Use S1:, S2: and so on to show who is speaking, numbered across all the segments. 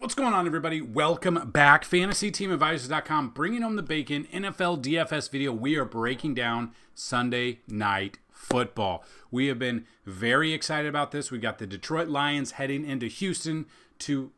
S1: What's going on, everybody? Welcome back. FantasyTeamAdvisors.com, bringing home the bacon. NFL DFS video. We are breaking down Sunday Night Football. We have been very excited about this. We've got the Detroit Lions heading into Houston to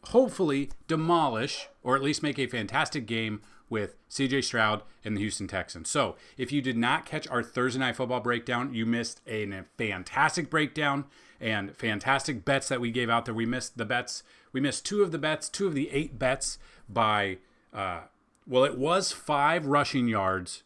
S1: hopefully demolish, or at least make a fantastic game with CJ Stroud and the Houston Texans. So if you did not catch our Thursday Night Football breakdown, you missed a fantastic breakdown and fantastic bets that we gave out there. We missed the bets. We missed two of the 8 bets by, it was 5 rushing yards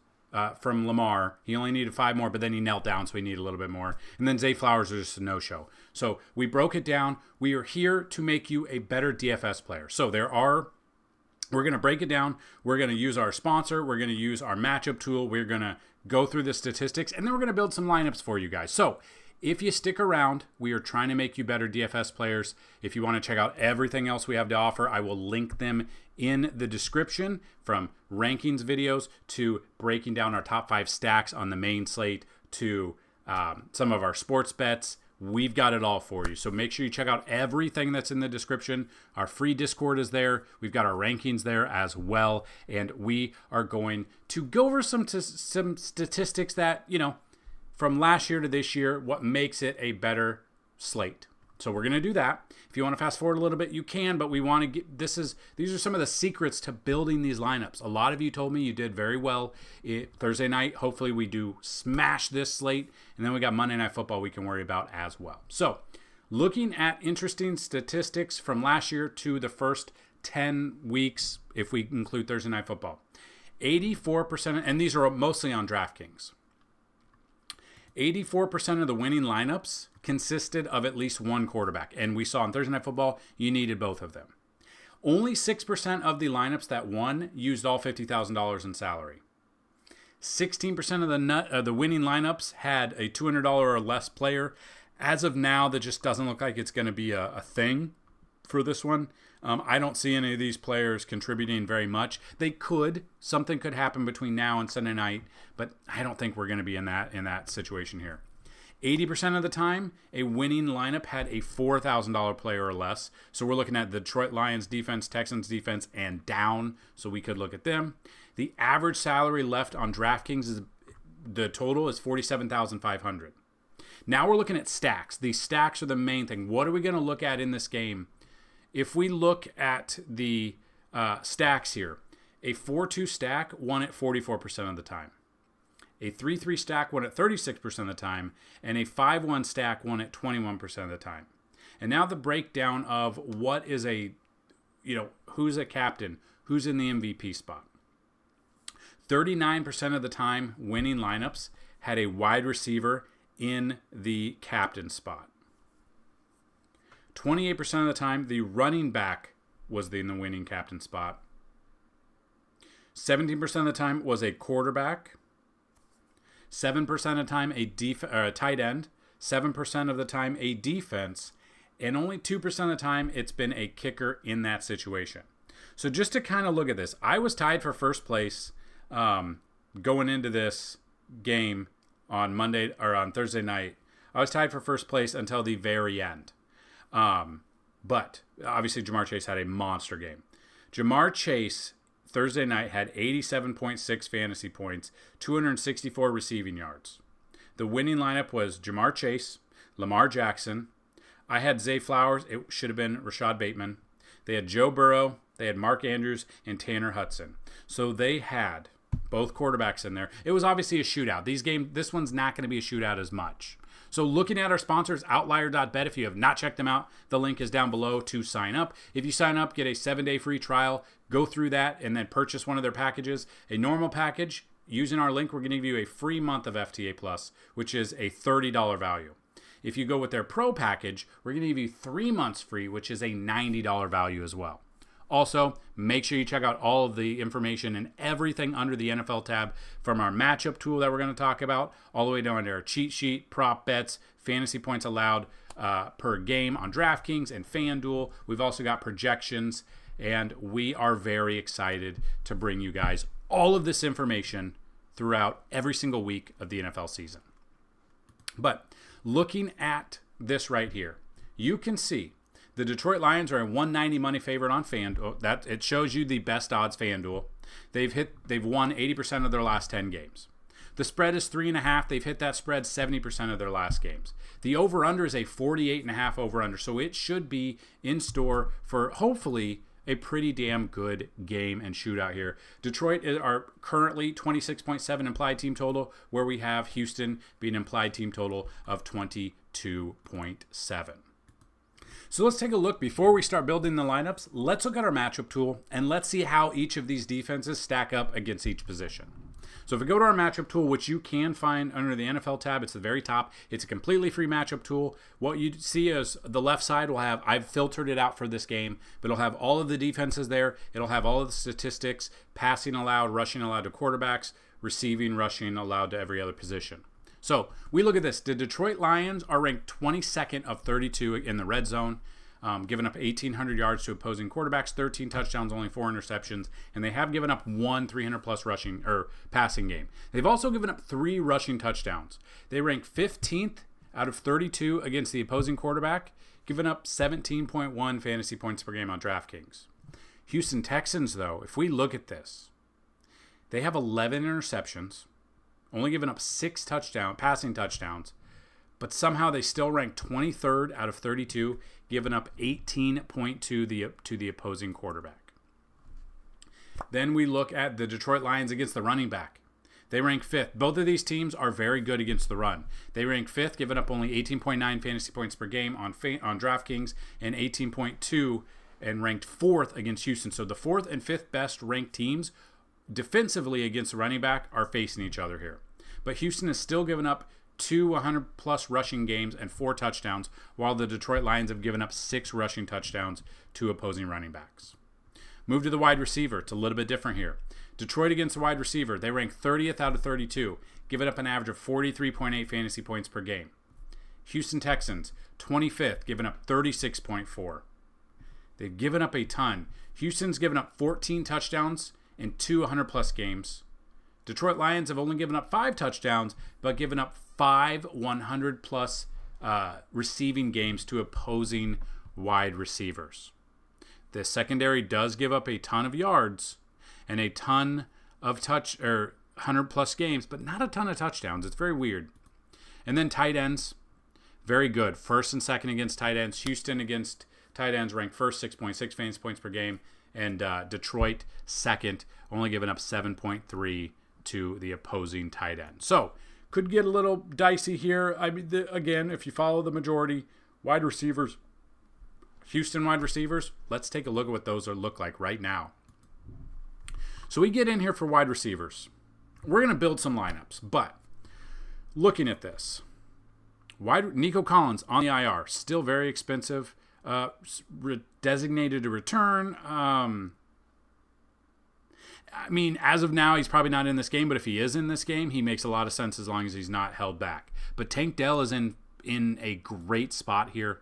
S1: from Lamar. He only needed 5 more, but then he knelt down, so he needed a little bit more. And then Zay Flowers was just a no-show. So we broke it down. We are here to make you a better DFS player. So we're going to break it down. We're going to use our sponsor. We're going to use our matchup tool. We're going to go through the statistics, and then we're going to build some lineups for you guys. So if you stick around, we are trying to make you better DFS players. If you want to check out everything else we have to offer, I will link them in the description, from rankings videos to breaking down our top 5 stacks on the main slate to some of our sports bets. We've got it all for you. So make sure you check out everything that's in the description. Our free Discord is there. We've got our rankings there as well. And we are going to go over some statistics that, from last year to this year, what makes it a better slate. So we're going to do that. If you want to fast forward a little bit, you can, but we want to get, these are some of the secrets to building these lineups. A lot of you told me you did very well Thursday night. Hopefully we do smash this slate, and then we got Monday Night Football we can worry about as well. So looking at interesting statistics from last year to the first 10 weeks, if we include Thursday Night Football, 84%, and these are mostly on DraftKings, 84% of the winning lineups consisted of at least one quarterback. And we saw on Thursday Night Football, you needed both of them. Only 6% of the lineups that won used all $50,000 in salary. 16% of the winning lineups had a $200 or less player. As of now, that just doesn't look like it's going to be a thing for this one. I don't see any of these players contributing very much. They could. Something could happen between now and Sunday night, but I don't think we're going to be in that situation here. 80% of the time, a winning lineup had a $4,000 player or less. So we're looking at the Detroit Lions defense, Texans defense, and down. So we could look at them. The average salary left on DraftKings the total is $47,500. Now we're looking at stacks. These stacks are the main thing. What are we going to look at in this game? If we look at the stacks here, a 4-2 stack won at 44% of the time. A 3-3 stack won at 36% of the time. And a 5-1 stack won at 21% of the time. And now the breakdown of what is who's a captain, who's in the MVP spot. 39% of the time, winning lineups had a wide receiver in the captain spot. 28% of the time, the running back was in the winning captain spot. 17% of the time was a quarterback. 7% of the time, a tight end. 7% of the time, a defense. And only 2% of the time, it's been a kicker in that situation. So just to kind of look at this, I was tied for first place going into this game on Thursday night. I was tied for first place until the very end. But obviously Jamar Chase had a monster game. Jamar Chase Thursday night had 87.6 fantasy points, 264 receiving yards. The winning lineup was Jamar Chase, Lamar Jackson. I had Zay Flowers. It should have been Rashad Bateman. They had Joe Burrow. They had Mark Andrews and Tanner Hudson. So they had both quarterbacks in there. It was obviously a shootout. This one's not going to be a shootout as much. So looking at our sponsors, Outlier.bet, if you have not checked them out, the link is down below to sign up. If you sign up, get a 7-day free trial, go through that, and then purchase one of their packages. A normal package, using our link, we're going to give you a free month of FTA Plus, which is a $30 value. If you go with their Pro package, we're going to give you 3 months free, which is a $90 value as well. Also, make sure you check out all of the information and everything under the NFL tab, from our matchup tool that we're going to talk about, all the way down to our cheat sheet, prop bets, fantasy points allowed per game on DraftKings and FanDuel. We've also got projections, and we are very excited to bring you guys all of this information throughout every single week of the NFL season. But looking at this right here, you can see The Detroit Lions are a 190 money favorite on FanDuel. That it shows you the best odds FanDuel. They've won 80% of their last 10 games. The spread is 3.5. They've hit that spread 70% of their last games. The over-under is a 48.5 over-under, so it should be in store for hopefully a pretty damn good game and shootout here. Detroit are currently 26.7 implied team total, where we have Houston being implied team total of 22.7. So let's take a look. Before we start building the lineups, let's look at our matchup tool, and let's see how each of these defenses stack up against each position. So if we go to our matchup tool, which you can find under the NFL tab, it's the very top. It's a completely free matchup tool. What you see is the left side will have, I've filtered it out for this game, but it'll have all of the defenses there. It'll have all of the statistics, passing allowed, rushing allowed to quarterbacks, receiving, rushing allowed to every other position. So we look at this. The Detroit Lions are ranked 22nd of 32 in the red zone. Giving up 1,800 yards to opposing quarterbacks, 13 touchdowns, only 4 interceptions, and they have given up one 300-plus rushing or passing game. They've also given up 3 rushing touchdowns. They rank 15th out of 32 against the opposing quarterback, giving up 17.1 fantasy points per game on DraftKings. Houston Texans, though, if we look at this, they have 11 interceptions, only given up 6 passing touchdowns, but somehow they still rank 23rd out of 32, giving up 18.2 to the opposing quarterback. Then we look at the Detroit Lions against the running back. They rank 5th. Both of these teams are very good against the run. They rank 5th, giving up only 18.9 fantasy points per game on DraftKings and 18.2, and ranked 4th against Houston. So the 4th and 5th best ranked teams defensively against the running back are facing each other here. But Houston is still giving up 2 100-plus rushing games and 4 touchdowns, while the Detroit Lions have given up 6 rushing touchdowns to opposing running backs. Move to the wide receiver. It's a little bit different here. Detroit against the wide receiver, they rank 30th out of 32, giving up an average of 43.8 fantasy points per game. Houston Texans, 25th, giving up 36.4. They've given up a ton. Houston's given up 14 touchdowns in 2 100-plus games. Detroit Lions have only given up 5 touchdowns, but given up 5 100-plus receiving games to opposing wide receivers. The secondary does give up a ton of yards and a ton of 100-plus games, but not a ton of touchdowns. It's very weird. And then tight ends, very good. First and second against tight ends. Houston against tight ends ranked first, 6.6 fantasy points per game, and Detroit second, only giving up 7.3 to the opposing tight end. So could get a little dicey here. I mean, again, if you follow the majority, wide receivers, Houston wide receivers, let's take a look at what those look like right now. So we get in here for wide receivers. We're going to build some lineups, but looking at this, Nico Collins on the IR, still very expensive, designated to return. I mean, as of now, he's probably not in this game, but if he is in this game, he makes a lot of sense as long as he's not held back. But Tank Dell is in a great spot here.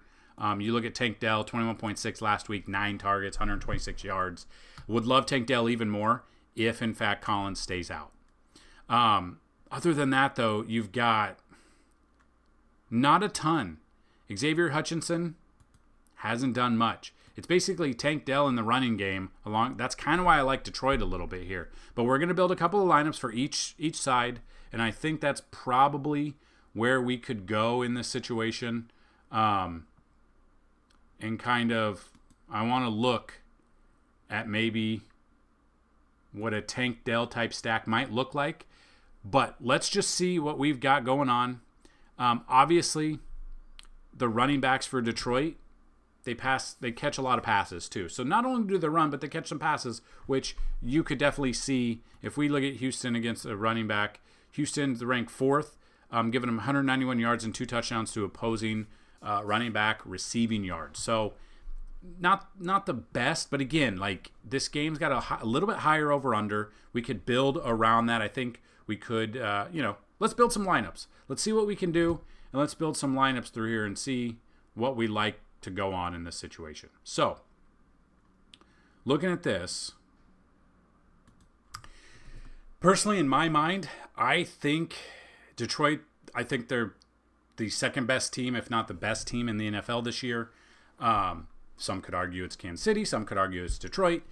S1: You look at Tank Dell, 21.6 last week, 9 targets, 126 yards. Would love Tank Dell even more if, in fact, Collins stays out. Other than that, though, you've got not a ton. Xavier Hutchinson hasn't done much. It's basically Tank Dell in the running game. That's kind of why I like Detroit a little bit here. But we're going to build a couple of lineups for each side, and I think that's probably where we could go in this situation. And kind of, I want to look at maybe what a Tank Dell type stack might look like. But let's just see what we've got going on. Obviously, the running backs for Detroit, they catch a lot of passes too. So not only do they run, but they catch some passes, which you could definitely see if we look at Houston against a running back. Houston's ranked 4th, giving them 191 yards and 2 touchdowns to opposing running back receiving yards. So not the best, but again, like this game's got a little bit higher over under. We could build around that. I think we could, let's build some lineups. Let's see what we can do, and let's build some lineups through here and see what we like to go on in this situation. So, looking at this, personally, in my mind, I think Detroit, they're the second best team, if not the best team in the NFL this year. Some could argue it's Kansas City. Some could argue it's Detroit.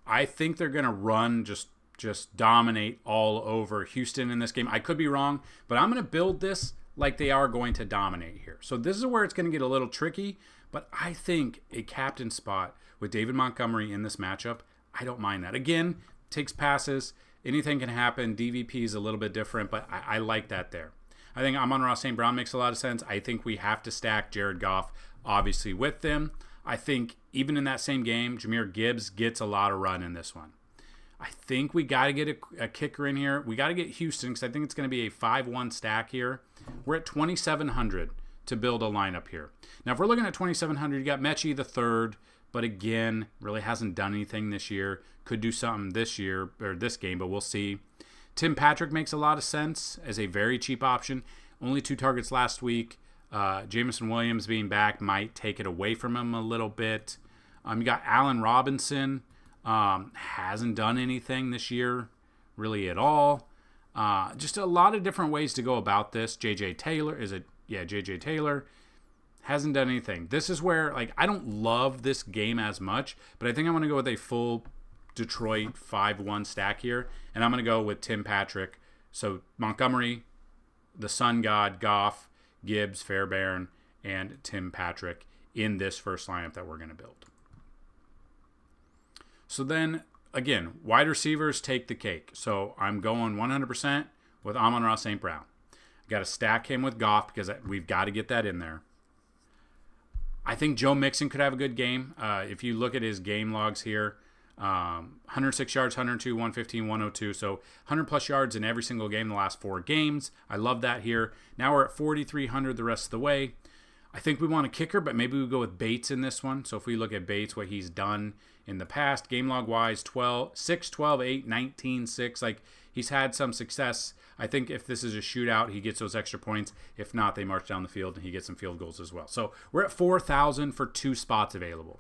S1: I think they're going to run, just dominate all over Houston in this game. I could be wrong, but I'm going to build this like they are going to dominate here. So this is where it's going to get a little tricky, but I think a captain spot with David Montgomery in this matchup, I don't mind that. Again, takes passes. Anything can happen. DVP is a little bit different, but I like that there. I think Amon-Ra St. Brown makes a lot of sense. I think we have to stack Jared Goff, obviously, with them. I think even in that same game, Jahmyr Gibbs gets a lot of run in this one. I think we got to get a kicker in here. We got to get Houston because I think it's going to be a 5-1 stack here. We're at 2,700 to build a lineup here. Now, if we're looking at 2,700, you got Mechie the third, but again, really hasn't done anything this year. Could do something this year or this game, but we'll see. Tim Patrick makes a lot of sense as a very cheap option. Only 2 targets last week. Jameson Williams being back might take it away from him a little bit. You got Allen Robinson. Hasn't done anything this year really at all. Just a lot of different ways to go about this. JJ Taylor hasn't done anything. This is where, like, I don't love this game as much, but I think I'm going to go with a full Detroit 5-1 stack here, and I'm going to go with Tim Patrick. So Montgomery, the Sun God, Goff, Gibbs, Fairbairn, and Tim Patrick in this first lineup that we're going to build. So then, again, wide receivers take the cake. So I'm going 100% with Amon-Ra St. Brown. Got to stack him with Goff because we've got to get that in there. I think Joe Mixon could have a good game. If you look at his game logs here, 106 yards, 102, 115, 102. So 100 plus yards in every single game the last 4 games. I love that here. Now we're at 4,300 the rest of the way. I think we want a kicker, but maybe we go with Bates in this one. So if we look at Bates, what he's done in the past, game log wise, 6, 12, 8, 19, 6. Like, he's had some success. I think if this is a shootout, he gets those extra points. If not, they march down the field and he gets some field goals as well. So we're at 4,000 for 2 spots available.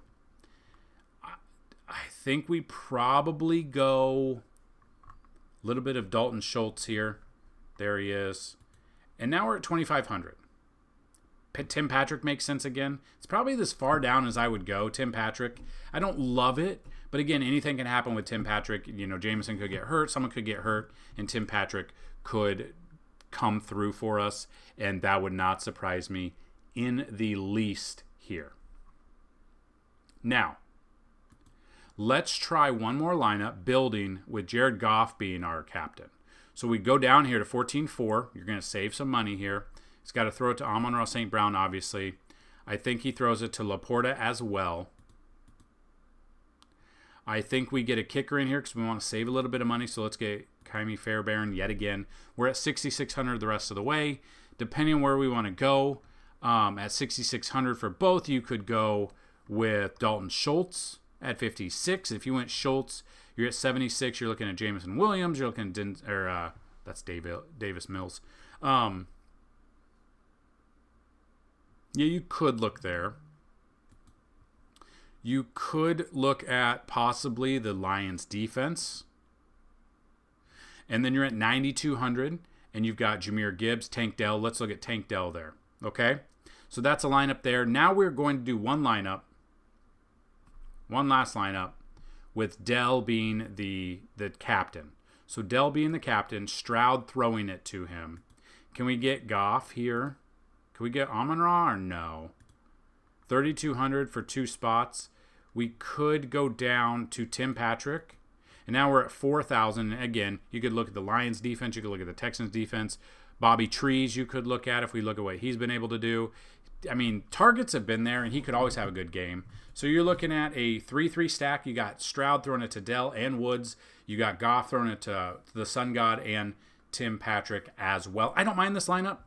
S1: I think we probably go a little bit of Dalton Schultz here. There he is. And now we're at 2,500. Tim Patrick makes sense again. It's probably as far down as I would go. Tim Patrick, I don't love it, but again, anything can happen with Tim Patrick. You know, Jameson could get hurt, someone could get hurt, and Tim Patrick could come through for us, and that would not surprise me in the least here. Now, let's try one more lineup, building with Jared Goff being our captain. So we go down here to 14-4. You're going to save some money here. He's got to throw it to Amon-Ra St. Brown, obviously. I think he throws it to Laporta as well. I think we get a kicker in here because we want to save a little bit of money. So let's get Kaimi Fairbairn yet again. We're at 6,600 the rest of the way. Depending on where we want to go, at 6,600 for both, you could go with Dalton Schultz at 56. If you went Schultz, you're at 76. You're looking at Jameson Williams. You're looking at that's Davis Mills. Yeah, you could look there. You could look at possibly the Lions defense. And then you're at 9,200, and you've got Jahmyr Gibbs, Tank Dell. Let's look at Tank Dell there. Okay? So that's a lineup there. Now we're going to do one last lineup, with Dell being the captain. So Dell being the captain, Stroud throwing it to him. Can we get Goff here? Can we get Amon-Ra or no? 3,200 for 2 spots. We could go down to Tim Patrick. And now we're at 4,000. Again, you could look at the Lions defense. You could look at the Texans defense. Bobby Trees you could look at if we look at what he's been able to do. I mean, targets have been there, and he could always have a good game. So you're looking at a 3-3 stack. You got Stroud throwing it to Dell and Woods. You got Goff throwing it to the Sun God and Tim Patrick as well. I don't mind this lineup.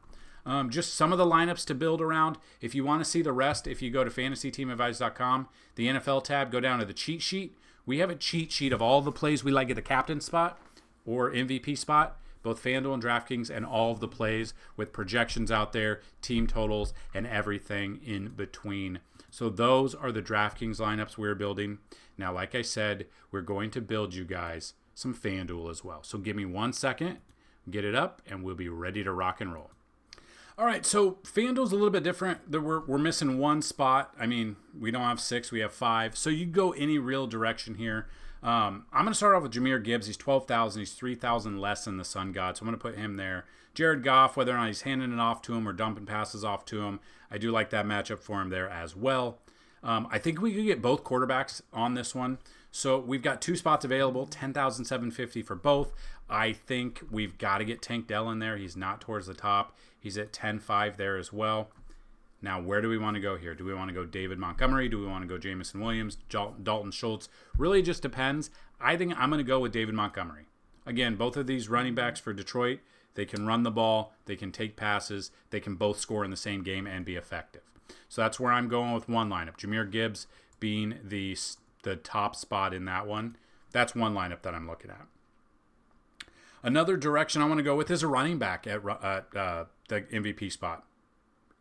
S1: Just some of the lineups to build around. If you want to see the rest, if you go to FantasyTeamAdvisors.com, the NFL tab, go down to the cheat sheet. We have a cheat sheet of all the plays we like at the captain spot or MVP spot, both FanDuel and DraftKings, and all of the plays with projections out there, team totals, and everything in between. So those are the DraftKings lineups we're building. Now, like I said, we're going to build you guys some FanDuel as well. So give me 1 second, get it up, and we'll be ready to rock and roll. All right, so FanDuel's a little bit different. We're missing one spot. I mean, we don't have 6, we have 5. So you go any real direction here. I'm going to start off with Jahmyr Gibbs. He's 12,000. He's 3,000 less than the Sun God, so I'm going to put him there. Jared Goff, whether or not he's handing it off to him or dumping passes off to him, I do like that matchup for him there as well. I think we could get both quarterbacks on this one. So we've got 2 spots available, 10,750 for both. I think we've got to get Tank Dell in there. He's not towards the top. He's at 10.5 there as well. Now, where do we want to go here? Do we want to go David Montgomery? Do we want to go Jameson Williams, Dalton Schultz? Really just depends. I think I'm going to go with David Montgomery. Again, both of these running backs for Detroit, they can run the ball, they can take passes, they can both score in the same game and be effective. So that's where I'm going with one lineup. Jahmyr Gibbs being the top spot in that one. That's one lineup that I'm looking at. Another direction I want to go with is a running back at the MVP spot.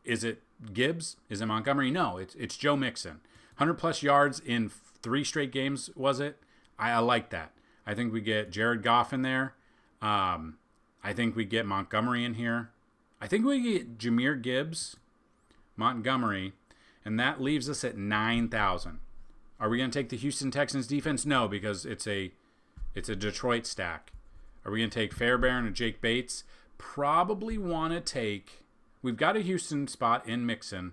S1: Is it Gibbs? Is it Montgomery? No, it's Joe Mixon. 100-plus yards in 3 straight games, was it? I like that. I think we get Jared Goff in there. I think we get Montgomery in here. I think we get Jahmyr Gibbs, Montgomery, and that leaves us at 9,000. Are we going to take the Houston Texans defense? No, because it's a Detroit stack. Are we going to take Fairbairn or Jake Bates? Probably want to take... We've got a Houston spot in Mixon.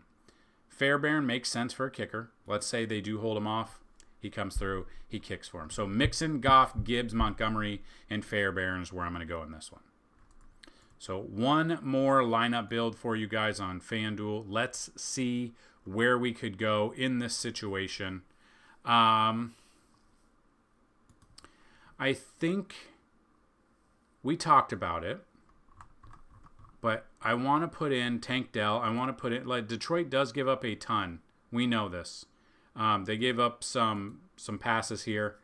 S1: Fairbairn makes sense for a kicker. Let's say they do hold him off. He comes through. He kicks for him. So Mixon, Goff, Gibbs, Montgomery, and Fairbairn is where I'm going to go in this one. So one more lineup build for you guys on FanDuel. Let's see where we could go in this situation. I think we talked about it, but I want to put in Tank Dell. I want to put in, like, Detroit does give up a ton. We know this. They gave up some passes here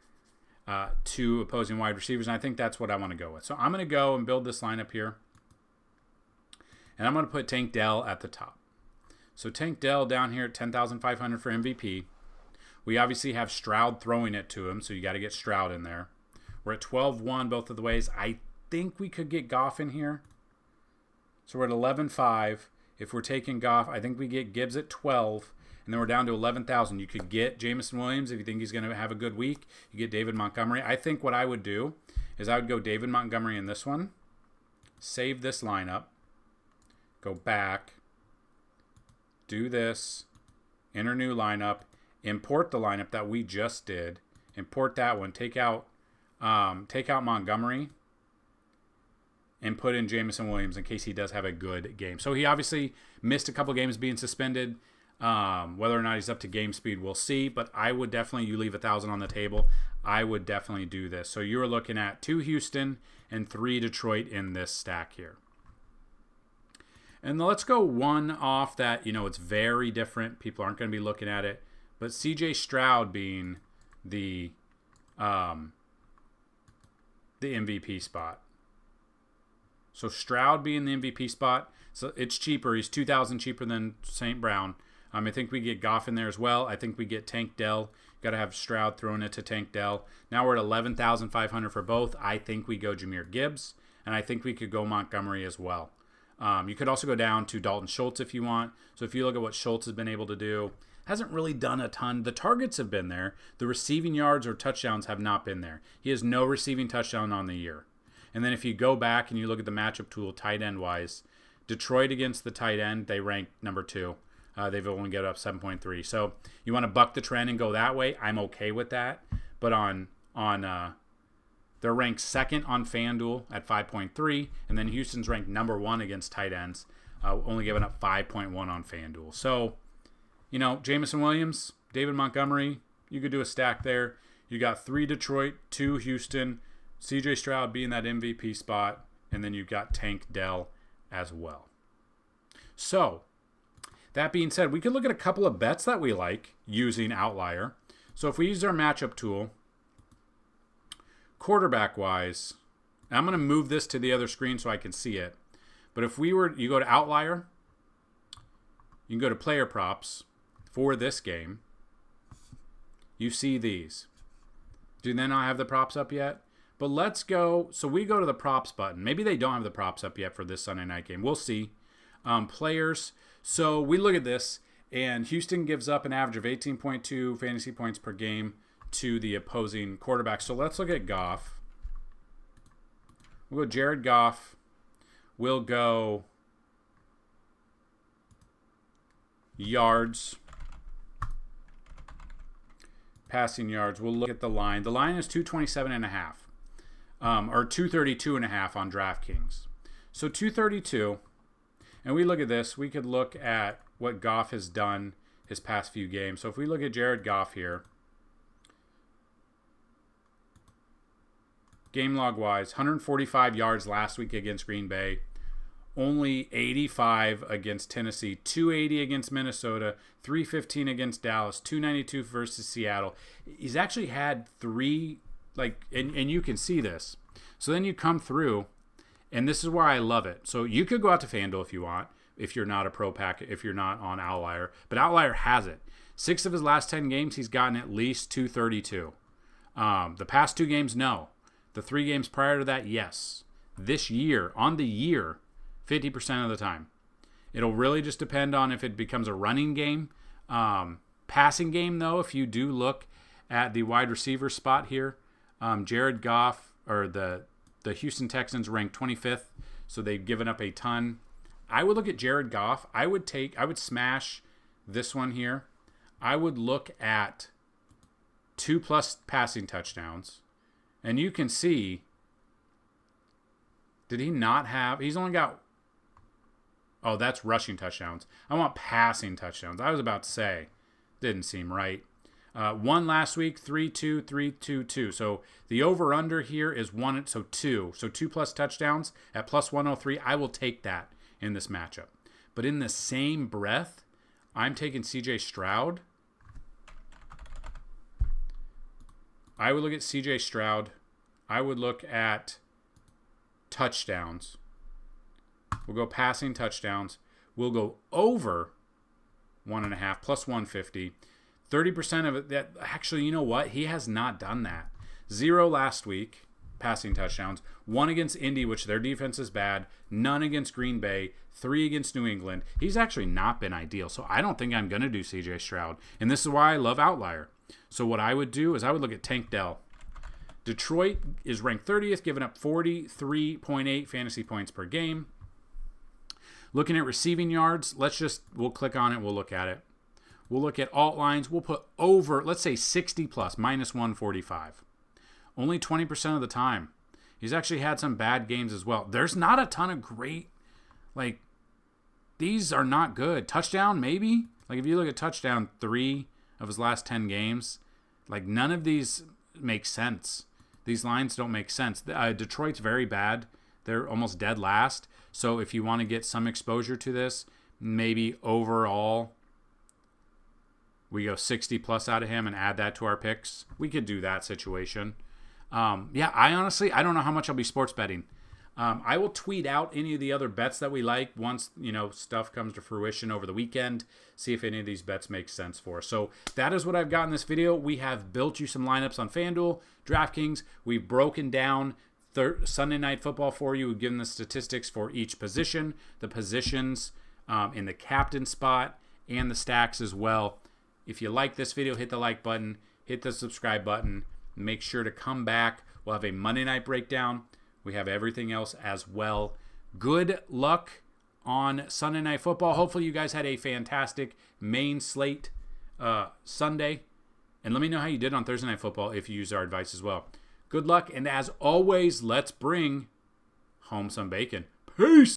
S1: to opposing wide receivers, and I think that's what I want to go with. So I'm going to go and build this lineup here, and I'm going to put Tank Dell at the top. So Tank Dell down here at 10,500 for MVP. We obviously have Stroud throwing it to him, so you got to get Stroud in there. We're at 12-1 both of the ways. I think we could get Goff in here. So we're at 11.5. If we're taking Goff, I think we get Gibbs at 12, and then we're down to 11,000. You could get Jameson Williams if you think he's going to have a good week. You get David Montgomery. I think what I would do is I would go David Montgomery in this one, save this lineup, go back, do this, enter new lineup, import the lineup that we just did, import that one, take out Montgomery, and put in Jameson Williams in case he does have a good game. So he obviously missed a couple games being suspended. Whether or not he's up to game speed, we'll see. But I would definitely, you leave 1,000 on the table, I would definitely do this. So you're looking at 2 Houston and 3 Detroit in this stack here. And let's go one off that, it's very different. People aren't going to be looking at it. But C.J. Stroud being the MVP spot. So Stroud being the MVP spot, so it's cheaper. He's 2,000 cheaper than St. Brown. I think we get Goff in there as well. I think we get Tank Dell. Got to have Stroud throwing it to Tank Dell. Now we're at 11,500 for both. I think we go Jahmyr Gibbs, and I think we could go Montgomery as well. You could also go down to Dalton Schultz if you want. So if you look at what Schultz has been able to do, hasn't really done a ton. The targets have been there. The receiving yards or touchdowns have not been there. He has no receiving touchdown on the year. And then if you go back and you look at the matchup tool tight end wise, Detroit against the tight end, they rank number 2. They've only got up 7.3. So you want to buck the trend and go that way. I'm okay with that. But they're ranked 2nd on FanDuel at 5.3, and then Houston's ranked number 1 against tight ends, only giving up 5.1 on FanDuel. So, Jameson Williams, David Montgomery, you could do a stack there. You got 3 Detroit, 2 Houston, C.J. Stroud being that MVP spot, and then you've got Tank Dell as well. So, that being said, we could look at a couple of bets that we like using Outlier. So if we use our matchup tool, quarterback-wise, I'm going to move this to the other screen so I can see it. But if you go to Outlier, you can go to Player Props for this game. You see these. Do they not have the props up yet? But let's go. So we go to the props button. Maybe they don't have the props up yet for this Sunday night game. We'll see. Players. So we look at this, and Houston gives up an average of 18.2 fantasy points per game to the opposing quarterback. So let's look at Goff. We'll go Jared Goff. We'll go yards. Passing yards. We'll look at the line. The line is 227.5. Or 232.5 on DraftKings. So 232. And we look at this. We could look at what Goff has done his past few games. So if we look at Jared Goff here, game log wise, 145 yards last week against Green Bay, only 85 against Tennessee, 280 against Minnesota, 315 against Dallas, 292 versus Seattle. He's actually had three, and you can see this. So then you come through, and this is why I love it. So you could go out to FanDuel if you want, if you're not a pro pack, if you're not on Outlier, but Outlier has it. 6 of his last 10 games, he's gotten at least 232. The past 2 games, no. The 3 games prior to that, yes. This year, on the year, 50% of the time. It'll really just depend on if it becomes a running game. Passing game, though, if you do look at the wide receiver spot here, Jared Goff, or the Houston Texans ranked 25th, so they've given up a ton. I would look at Jared Goff. I would smash this one here. I would look at 2+ passing touchdowns. And you can see, did he not have, he's only got, oh, that's rushing touchdowns. I want passing touchdowns. I was about to say, didn't seem right. 1 last week, 3-2, 3-2-2. So the over-under here is 1, so 2. So 2+ touchdowns at plus 103. I will take that in this matchup. But in the same breath, I'm taking CJ Stroud. I would look at CJ Stroud. I would look at touchdowns. We'll go passing touchdowns. We'll go over 1.5 plus 150. 30% of it, that actually, you know what? He has not done that. 0 last week, passing touchdowns. 1 against Indy, which their defense is bad. None against Green Bay. 3 against New England. He's actually not been ideal. So I don't think I'm going to do CJ Stroud. And this is why I love Outlier. So what I would do is I would look at Tank Dell. Detroit is ranked 30th, giving up 43.8 fantasy points per game. Looking at receiving yards, we'll click on it. We'll look at it. We'll look at alt lines. We'll put over, let's say 60 plus, minus 145. Only 20% of the time. He's actually had some bad games as well. There's not a ton of great, these are not good. Touchdown, maybe? If you look at touchdown, 3 of his last 10 games, none of these make sense. These lines don't make sense. Detroit's very bad. They're almost dead last. So if you want to get some exposure to this, maybe overall, we go 60 plus out of him and add that to our picks. We could do that situation. I don't know how much I'll be sports betting. I will tweet out any of the other bets that we like once, stuff comes to fruition over the weekend. See if any of these bets make sense for us. So that is what I've got in this video. We have built you some lineups on FanDuel, DraftKings. We've broken down Sunday Night Football for you. We've given the statistics for each position, the positions in the captain spot, and the stacks as well. If you like this video, hit the like button, hit the subscribe button. Make sure to come back. We'll have a Monday night breakdown. We have everything else as well. Good luck on Sunday Night Football. Hopefully you guys had a fantastic main slate Sunday. And let me know how you did on Thursday Night Football if you use our advice as well. Good luck, and as always, let's bring home some bacon. Peace!